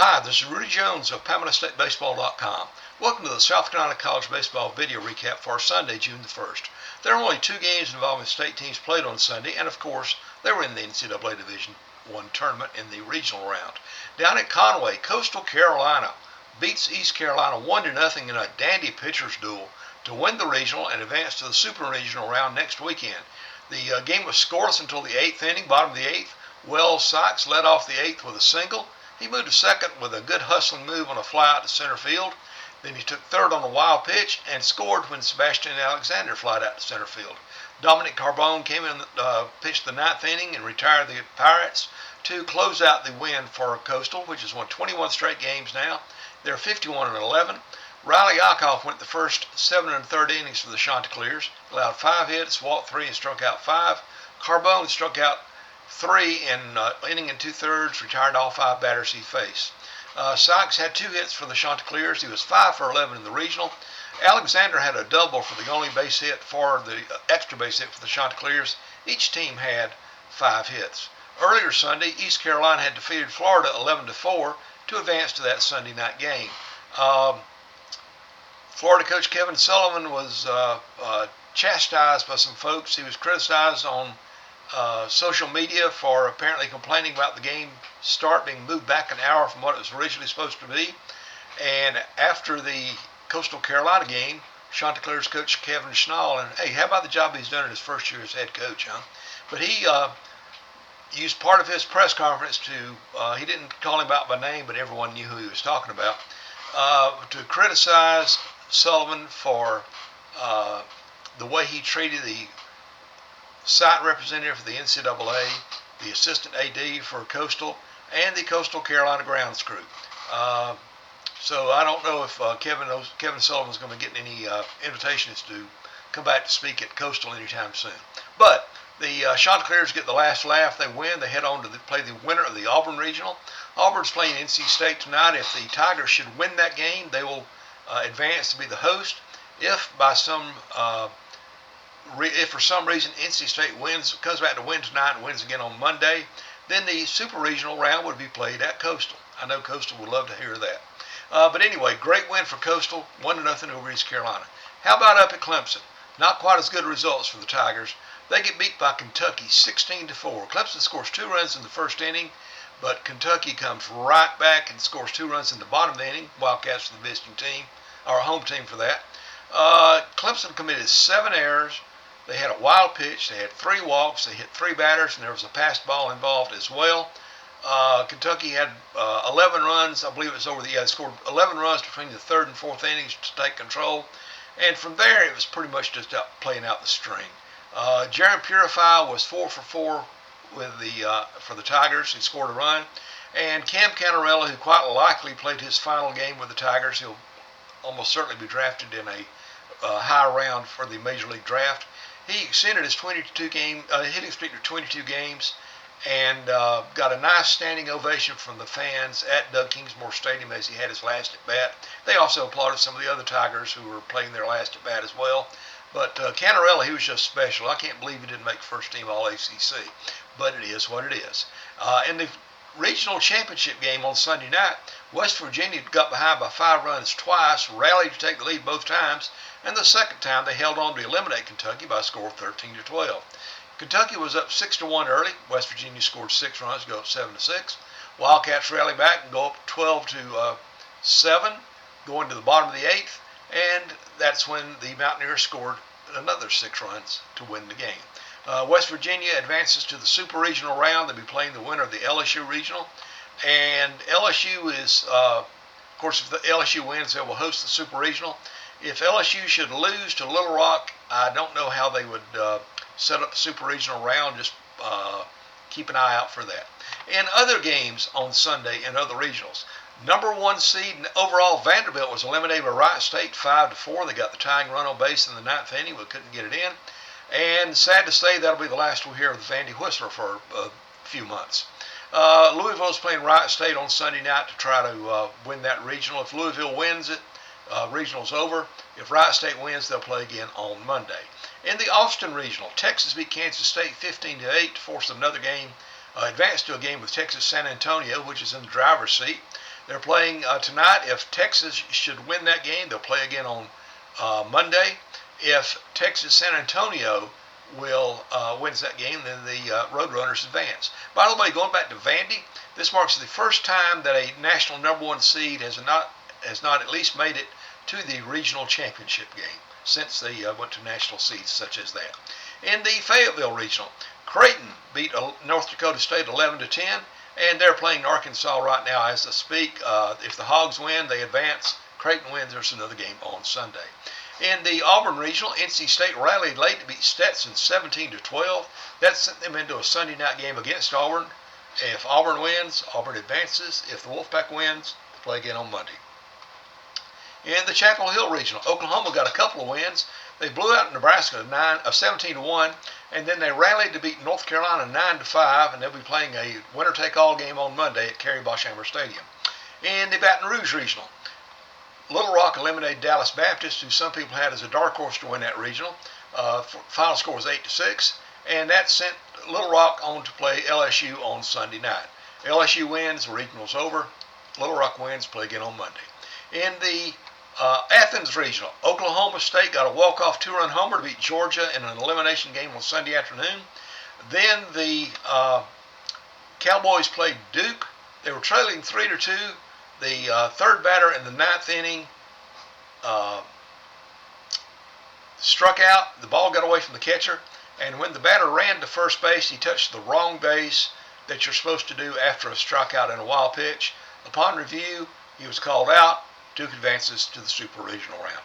Hi, this is Rudy Jones of PamelaStateBaseball.com. Welcome to the South Carolina College Baseball video recap for Sunday, June the 1st. There are only two games involving state teams played on Sunday, and of course, they were in the NCAA Division I tournament in the regional round. Down at Conway, Coastal Carolina beats East Carolina 1-0 in a dandy pitcher's duel to win the regional and advance to the super regional round next weekend. The game was scoreless until the 8th inning, bottom of the 8th. Wells Sykes led off the 8th with a single. He moved to second with a good hustling move on a fly out to center field. Then he took third on a wild pitch and scored when Sebastian Alexander flied out to center field. Dominic Carbone came in, pitched the 9th inning and retired the Pirates to close out the win for Coastal, which has won 21 straight games now. They're 51-11. Riley Alkoff went the first 7 1/3 innings for the Chanticleers, allowed 5 hits, walked 3, and struck out 5. Carbone struck out 3 in inning and 2/3, retired all 5 batters he faced. Sykes had 2 hits for the Chanticleers. He was 5 for 11 in the regional. Alexander had a double for the only base hit for the extra base hit for the Chanticleers. Each team had 5 hits. Earlier Sunday, East Carolina had defeated Florida 11-4 to advance to that Sunday night game. Florida coach Kevin Sullivan was chastised by some folks. He was criticized on social media for apparently complaining about the game start being moved back an hour from what it was originally supposed to be. And after the Coastal Carolina game, Chanticleers coach Kevin Schnall, and hey, how about the job he's done in his first year as head coach, huh? But he used part of his press conference to, he didn't call him out by name, but everyone knew who he was talking about, to criticize Sullivan for the way he treated the site representative for the NCAA, the assistant AD for Coastal, and the Coastal Carolina grounds crew. So I don't know if Kevin Sullivan's going to get any invitations to come back to speak at Coastal anytime soon. But the Chanticleers get the last laugh. They win. They head on to play the winner of the Auburn Regional. Auburn's playing NC State tonight. If the Tigers should win that game, they will advance to be the host. If by some if for some reason NC State comes back to win tonight and wins again on Monday, then the Super Regional round would be played at Coastal. I know Coastal would love to hear that. But anyway, great win for Coastal, 1-0 over East Carolina. How about up at Clemson? Not quite as good results for the Tigers. They get beat by Kentucky 16-4. Clemson scores 2 runs in the first inning, but Kentucky comes right back and scores 2 runs in the bottom of the inning. Wildcats are the visiting team, or home team for that. Clemson committed 7 errors. They had a wild pitch. They had 3 walks. They hit 3 batters, and there was a passed ball involved as well. Kentucky had 11 runs. I believe it was they scored 11 runs between the 3rd and 4th innings to take control. And from there, it was pretty much just playing out the string. Jaron Purify was 4 for 4 with for the Tigers. He scored a run. And Cam Canarella, who quite likely played his final game with the Tigers, he'll almost certainly be drafted in a high round for the Major League Draft. He extended his hitting streak to 22 games and got a nice standing ovation from the fans at Doug Kingsmore Stadium as he had his last at-bat. They also applauded some of the other Tigers who were playing their last at-bat as well. But Canarella, he was just special. I can't believe he didn't make first team All-ACC, but it is what it is. In the regional championship game on Sunday night, West Virginia got behind by 5 runs twice, rallied to take the lead both times, and the second time they held on to eliminate Kentucky by a score of 13-12. Kentucky was up 6-1 early. West Virginia scored 6 runs to go up 7-6. Wildcats rally back and go up 12-7, going to the bottom of the 8th, and that's when the Mountaineers scored another 6 runs to win the game. West Virginia advances to the Super Regional round. They'll be playing the winner of the LSU Regional. And LSU is, of course, if the LSU wins, they will host the Super Regional. If LSU should lose to Little Rock, I don't know how they would set up the Super Regional round. Just keep an eye out for that. In other games on Sunday in other regionals, number 1 seed overall Vanderbilt was eliminated by Wright State 5-4. They got the tying run on base in the 9th inning, but couldn't get it in. And sad to say, that'll be the last we'll hear of Vandy Whistler for a few months. Louisville's playing Wright State on Sunday night to try to win that regional. If Louisville wins it, regional's over. If Wright State wins, they'll play again on Monday. In the Austin Regional, Texas beat Kansas State 15-8 to force another game, advance to a game with Texas San Antonio, which is in the driver's seat. They're playing tonight. If Texas should win that game, they'll play again on Monday. If Texas San Antonio wins that game, then the Roadrunners advance. By the way, going back to Vandy, this marks the first time that a national #1 seed has not at least made it to the regional championship game since they went to national seeds such as that. In the Fayetteville Regional, Creighton beat North Dakota State 11-10, and they're playing Arkansas right now as I speak. If the Hogs win, they advance. Creighton wins, there's another game on Sunday. In the Auburn Regional, NC State rallied late to beat Stetson 17-12. That sent them into a Sunday night game against Auburn. If Auburn wins, Auburn advances. If the Wolfpack wins, they play again on Monday. In the Chapel Hill Regional, Oklahoma got a couple of wins. They blew out Nebraska 17-1, and then they rallied to beat North Carolina 9-5, and they'll be playing a winner-take-all game on Monday at Kerry Boschhammer Stadium. In the Baton Rouge Regional, Little Rock eliminated Dallas Baptist, who some people had as a dark horse to win that regional. Final score was 8-6, and that sent Little Rock on to play LSU on Sunday night. LSU wins, the regional's over. Little Rock wins, play again on Monday. In the Athens Regional, Oklahoma State got a walk-off two-run homer to beat Georgia in an elimination game on Sunday afternoon. Then the Cowboys played Duke. They were trailing 3-2. The third batter in the ninth inning struck out. The ball got away from the catcher, and when the batter ran to first base, he touched the wrong base that you're supposed to do after a strikeout in a wild pitch. Upon review, he was called out. Duke advances to the Super Regional round.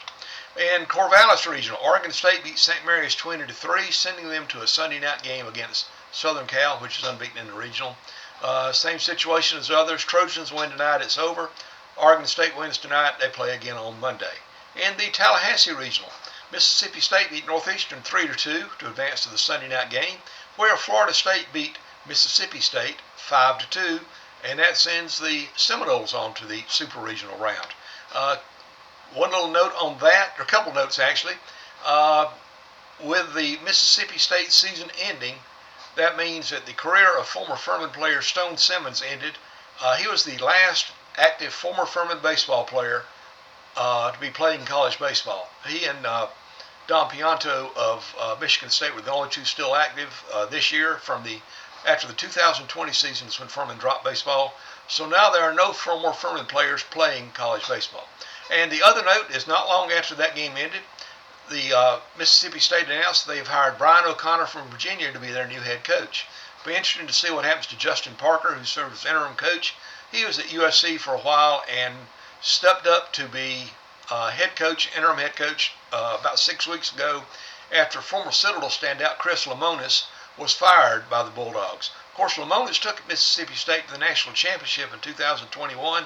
In Corvallis Regional, Oregon State beat St. Mary's 20-3, sending them to a Sunday night game against Southern Cal, which is unbeaten in the regional. Same situation as others. Trojans win tonight, it's over. Oregon State wins tonight, they play again on Monday. In the Tallahassee Regional, Mississippi State beat Northeastern 3-2 to advance to the Sunday night game, where Florida State beat Mississippi State 5-2, and that sends the Seminoles on to the Super Regional round. One little note on that, or a couple notes actually. With the Mississippi State season ending, that means that the career of former Furman player Stone Simmons ended. He was the last active former Furman baseball player to be playing college baseball. He and Don Pianto of Michigan State were the only two still active this year after the 2020 season is when Furman dropped baseball. So now there are no former Furman players playing college baseball. And the other note is not long after that game ended, the Mississippi State announced they've hired Brian O'Connor from Virginia to be their new head coach. It'll be interesting to see what happens to Justin Parker, who served as interim coach. He was at USC for a while and stepped up to be interim head coach about 6 weeks ago after former Citadel standout Chris Lemonis was fired by the Bulldogs. Of course, Lemonis took Mississippi State to the national championship in 2021,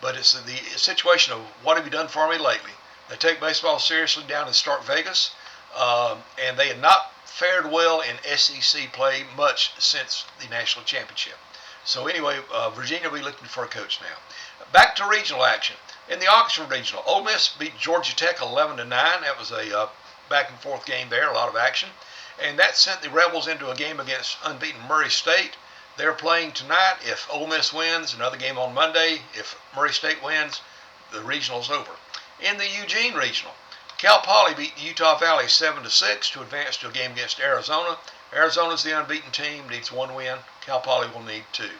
but it's the situation of what have you done for me lately? They take baseball seriously down in Stark Vegas, and they had not fared well in SEC play much since the national championship. So anyway, Virginia will be looking for a coach now. Back to regional action. In the Oxford Regional, Ole Miss beat Georgia Tech 11-9. That was a back and forth game there, a lot of action. And that sent the Rebels into a game against unbeaten Murray State. They're playing tonight. If Ole Miss wins, another game on Monday. If Murray State wins, the regional's over. In the Eugene Regional, Cal Poly beat Utah Valley 7-6 to advance to a game against Arizona. Arizona's the unbeaten team, needs one win. Cal Poly will need two.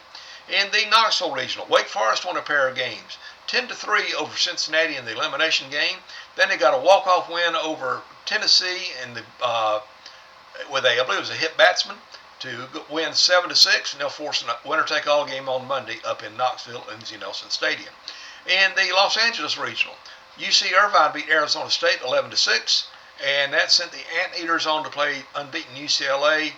In the Knoxville Regional, Wake Forest won a pair of games, 10-3 over Cincinnati in the elimination game. Then they got a walk-off win over Tennessee in the with I believe it was a hit batsman to win 7-6, and they'll force a winner-take-all game on Monday up in Knoxville, Lindsey Nelson Stadium. In the Los Angeles Regional, UC Irvine beat Arizona State 11-6, and that sent the Anteaters on to play unbeaten UCLA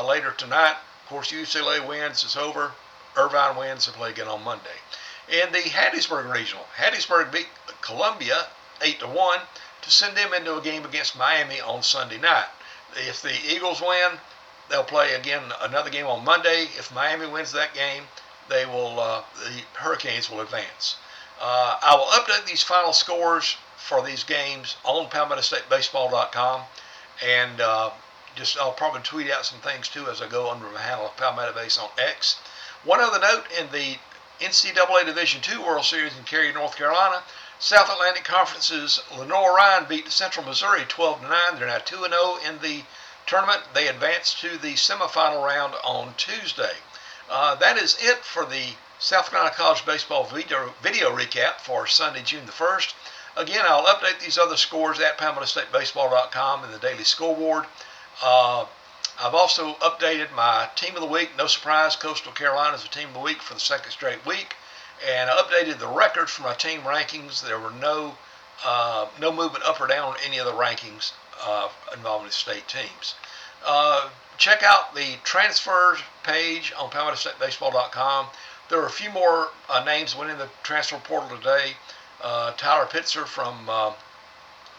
later tonight. Of course, UCLA wins, it's over. Irvine wins, they play again on Monday. In the Hattiesburg Regional, Hattiesburg beat Columbia 8-1 to send them into a game against Miami on Sunday night. If the Eagles win, they'll play again another game on Monday. If Miami wins that game, the Hurricanes will advance. I will update these final scores for these games on PalmettoStateBaseball.com, and I'll probably tweet out some things too as I go under the handle of Palmetto Base on X. One other note, in the NCAA Division II World Series in Cary, North Carolina. South Atlantic Conference's Lenore Ryan beat Central Missouri 12-9. They're now 2-0 in the tournament. They advanced to the semifinal round on Tuesday. That is it for the South Carolina College Baseball video recap for Sunday, June the 1st. Again, I'll update these other scores at PalmettoStateBaseball.com in the daily scoreboard. I've also updated my Team of the Week. No surprise, Coastal Carolina is the Team of the Week for the second straight week. And I updated the records for my team rankings. There were no movement up or down on any of the rankings involving the state teams. Check out the transfers page on PalmettoStateBaseball.com. There are a few more names that went in the transfer portal today. Tyler Pitzer from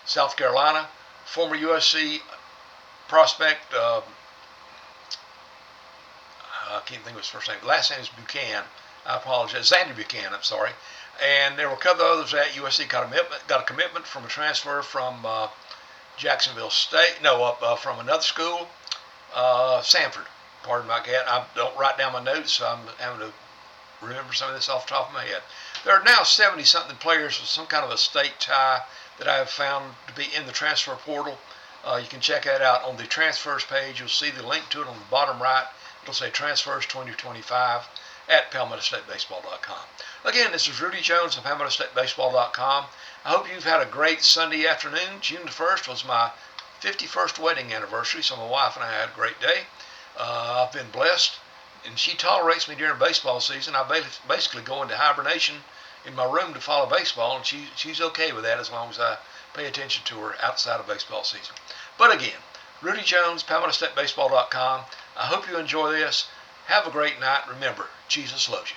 South Carolina, former USC prospect. I can't think of his first name. Last name is Buchanan. I apologize. Xander Buchanan, I'm sorry. And there were a couple of others at USC got a commitment from a transfer from Jacksonville State. No, from another school, Sanford. Pardon my cat. I don't write down my notes, so I'm having to remember some of this off the top of my head. There are now 70-something players with some kind of a state tie that I have found to be in the transfer portal. You can check that out on the transfers page. You'll see the link to it on the bottom right. It'll say Transfers 2025 at PalmettoStateBaseball.com. Again, this is Rudy Jones of PalmettoStateBaseball.com. I hope you've had a great Sunday afternoon. June the 1st was my 51st wedding anniversary, so my wife and I had a great day. I've been blessed, and she tolerates me during baseball season. I basically go into hibernation in my room to follow baseball, and she's okay with that as long as I pay attention to her outside of baseball season. But again, Rudy Jones, PalmettoStateBaseball.com. I hope you enjoy this. Have a great night. Remember, Jesus loves you.